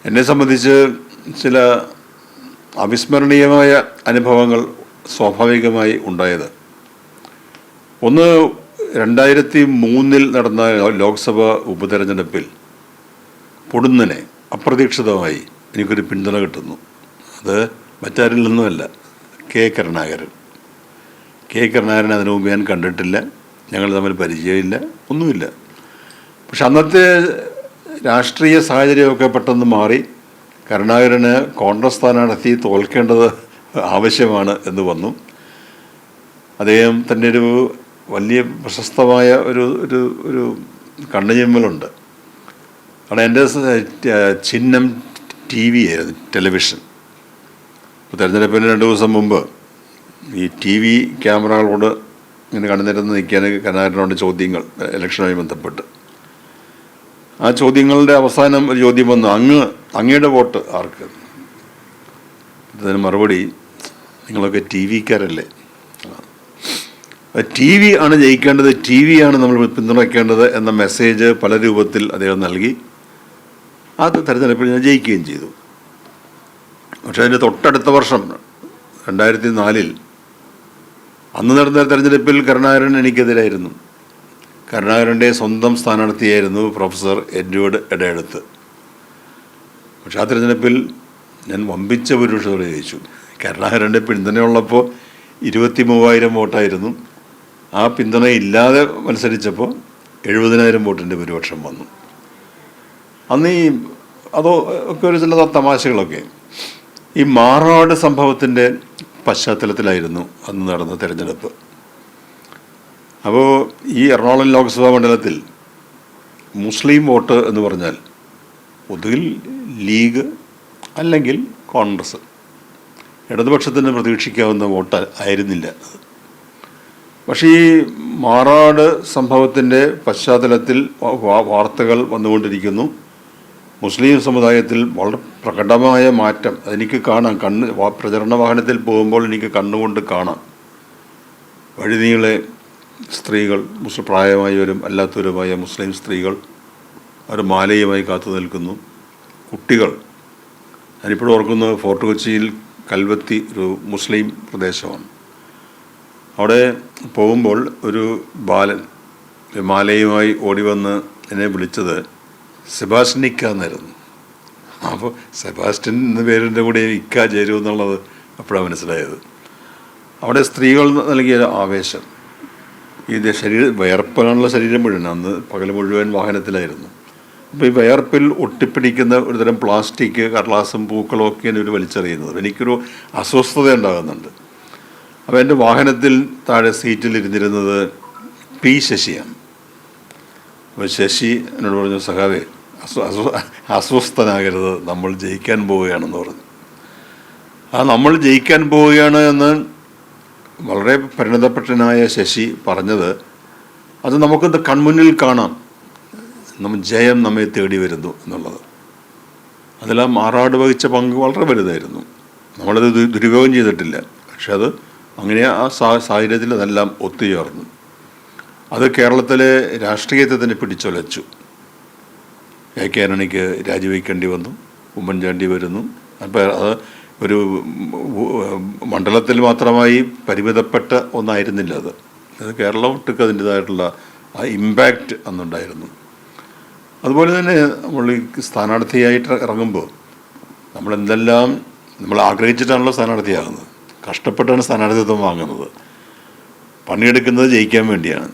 എന്നെ സംബന്ധിച്ച് ചില അവിസ്മരണീയമായ അനുഭവങ്ങൾ സ്വാഭാവികമായി ഉണ്ടായത്. ഒന്ന്, 2003 നടന്ന ലോക്സഭാ ഉപതെരഞ്ഞെടുപ്പിൽ പൊടുന്നനെ അപ്രതീക്ഷിതമായി എനിക്കൊരു പിന്തുണ കിട്ടുന്നു. അത് മറ്റാരിൽ നിന്നുമല്ല, കെ കരുണാകരൻ. അതിനു മുമ്പ് ഞാൻ കണ്ടിട്ടില്ല, ഞങ്ങൾ തമ്മിൽ പരിചയമില്ല, ഒന്നുമില്ല. പക്ഷെ അന്നത്തെ രാഷ്ട്രീയ സാഹചര്യമൊക്കെ പെട്ടെന്ന് മാറി. കരുണാകരന് കോൺഗ്രസ് സ്ഥാനാർത്ഥി തോൽക്കേണ്ടത് ആവശ്യമാണ് എന്ന് വന്നു. അദ്ദേഹം തന്നെ ഒരു വലിയ പ്രശസ്തമായ ഒരു ഒരു ഒരു കണ്ണുചിമ്മലുണ്ട്. കാരണം എൻ്റെ ചിഹ്നം TV ആയിരുന്നു, ടെലിവിഷൻ. തെരഞ്ഞെടുപ്പിന് 2 ദിവസം മുമ്പ് ഈ TV ക്യാമറകളോട് ഇങ്ങനെ കണ്ണുനിരന്ന് നിൽക്കാൻ കരുണാകരനോട് ചോദ്യങ്ങൾ, ഇലക്ഷനുമായി ബന്ധപ്പെട്ട്. ആ ചോദ്യങ്ങളുടെ അവസാനം ഒരു ചോദ്യം വന്നു, അങ്ങയുടെ വോട്ട് ആർക്ക്? അതിന് മറുപടി, നിങ്ങളൊക്കെ TV-ക്കാരല്ലേ, TV ആണ് ജയിക്കേണ്ടത്, TV ആണ് നമ്മൾ പിന്തുണയ്ക്കേണ്ടത് എന്ന മെസ്സേജ് പല രൂപത്തിൽ അദ്ദേഹം നൽകി. അത് തെരഞ്ഞെടുപ്പിൽ ഞാൻ ജയിക്കുകയും ചെയ്തു. പക്ഷേ അതിൻ്റെ തൊട്ടടുത്ത വർഷം 2004 അന്ന് നടന്ന തെരഞ്ഞെടുപ്പിൽ കരുണാകരൻ എനിക്കെതിരായിരുന്നു. കരുണാകരൻ്റെ സ്വന്തം സ്ഥാനാർത്ഥിയായിരുന്നു പ്രൊഫസർ എഡ്വേർഡ് എടയെടുത്ത്. പക്ഷെ ആ തെരഞ്ഞെടുപ്പിൽ ഞാൻ വമ്പിച്ച ഭൂരിപക്ഷത്തോടെ ജയിച്ചു. കരുണാകരൻ്റെ പിന്തുണയുള്ളപ്പോൾ 23,000 വോട്ടായിരുന്നു. ആ പിന്തുണ ഇല്ലാതെ മത്സരിച്ചപ്പോൾ 70,000 വോട്ടിൻ്റെ ഭൂരിപക്ഷം വന്നു. അന്ന് അതോ ഒക്കെ ഒരു ചില തമാശകളൊക്കെ. ഈ മാറാട് സംഭവത്തിൻ്റെ പശ്ചാത്തലത്തിലായിരുന്നു അന്ന് നടന്ന തെരഞ്ഞെടുപ്പ്. അപ്പോൾ ഈ എറണാകുളം ലോക്സഭാ മണ്ഡലത്തിൽ മുസ്ലിം വോട്ട് എന്ന് പറഞ്ഞാൽ ഒന്നുകിൽ ലീഗ് അല്ലെങ്കിൽ കോൺഗ്രസ്, ഇടതുപക്ഷത്തിന് പ്രതീക്ഷിക്കാവുന്ന വോട്ട് ആയിരുന്നില്ല. പക്ഷേ ഈ മാറാട് സംഭവത്തിൻ്റെ പശ്ചാത്തലത്തിൽ വാർത്തകൾ വന്നുകൊണ്ടിരിക്കുന്നു. മുസ്ലിം സമുദായത്തിൽ വളരെ പ്രകടമായ മാറ്റം അതെനിക്ക് കാണാം. പ്രചരണ വാഹനത്തിൽ പോകുമ്പോൾ എനിക്ക് കണ്ണുകൊണ്ട് കാണാം. വഴിനീളെ സ്ത്രീകൾ, പ്രായമായവരും അല്ലാത്തവരുമായ മുസ്ലിം സ്ത്രീകൾ അവർ മാലയുമായി കാത്തു നിൽക്കുന്നു. കുട്ടികൾ, ഞാനിപ്പോഴും ഓർക്കുന്നത് ഫോർട്ട് കൊച്ചിയിൽ കൽവത്തി ഒരു മുസ്ലിം പ്രദേശമാണ്. അവിടെ പോകുമ്പോൾ ഒരു ബാലൻ മാലയുമായി ഓടി വന്ന് എന്നെ വിളിച്ചത് സെബാസ്റ്റ്യൻ എന്നായിരുന്നു. അപ്പോൾ സെബാസ്റ്റ്യൻ എന്ന പേരിൻ്റെ കൂടെ ഇക്ക ചേരുമെന്നുള്ളത് അപ്പോഴാണ് മനസ്സിലായത്. അവിടെ സ്ത്രീകൾ നൽകിയ ആവേശം, ഇത് വിയർപ്പിനുള്ള ശരീരം മുഴുവൻ, അന്ന് പകൽ മുഴുവൻ വാഹനത്തിലായിരുന്നു. അപ്പോൾ ഈ വിയർപ്പിൽ ഒട്ടിപ്പിടിക്കുന്ന ഒരുതരം പ്ലാസ്റ്റിക്, കടലാസും പൂക്കളും ഒക്കെയാണ് ഇവർ വലിച്ചെറിയുന്നത്. എനിക്കൊരു അസ്വസ്ഥത ഉണ്ടാകുന്നുണ്ട്. അപ്പോൾ എൻ്റെ വാഹനത്തിൽ താഴെ സീറ്റിൽ ഇരുന്നിരുന്നത് പി ശശിയാണ്. അപ്പോൾ ശശി എന്നോട് പറഞ്ഞു, സഖാവേ അസ്വസ്ഥനാകരുത്, നമ്മൾ ജയിക്കാൻ പോവുകയാണെന്ന് പറഞ്ഞു. നമ്മൾ ജയിക്കാൻ പോവുകയാണ് എന്ന് വളരെ പരിണതപ്പെട്ടനായ ശശി പറഞ്ഞത്, അത് നമുക്കത് കൺമുന്നിൽ കാണാം. ജയം നമ്മെ തേടി വരുന്നു എന്നുള്ളത്. അതിലെല്ലാം മാറാട് വഹിച്ച പങ്ക് വളരെ വലുതായിരുന്നു. നമ്മളത് ദുരുപയോഗം ചെയ്തിട്ടില്ല. പക്ഷെ അത് അങ്ങനെ ആ സാഹചര്യത്തിൽ അതെല്ലാം ഒത്തുചേർന്നു. അത് കേരളത്തിലെ രാഷ്ട്രീയത്തെ തന്നെ പിടിച്ചൊലച്ചു. AK ആന്റണിക്ക് രാജിവെക്കേണ്ടി വന്നു, ഉമ്മൻചാണ്ടി വരുന്നു. അപ്പോൾ അത് ഒരു മണ്ഡലത്തിൽ മാത്രമായി പരിമിതപ്പെട്ട ഒന്നായിരുന്നില്ല. അത് കേരളം ഒട്ടുക്ക് അതിൻ്റേതായിട്ടുള്ള ആ ഇമ്പാക്റ്റ് അന്നുണ്ടായിരുന്നു. അതുപോലെ തന്നെ നമ്മൾ ഈ സ്ഥാനാർത്ഥിയായിട്ട് ഇറങ്ങുമ്പോൾ നമ്മളെന്തെല്ലാം നമ്മൾ ആഗ്രഹിച്ചിട്ടാണല്ലോ സ്ഥാനാർത്ഥിയാകുന്നത്. കഷ്ടപ്പെട്ടാണ് സ്ഥാനാർത്ഥിത്വം വാങ്ങുന്നത്. പണിയെടുക്കുന്നത് ജയിക്കാൻ വേണ്ടിയാണ്.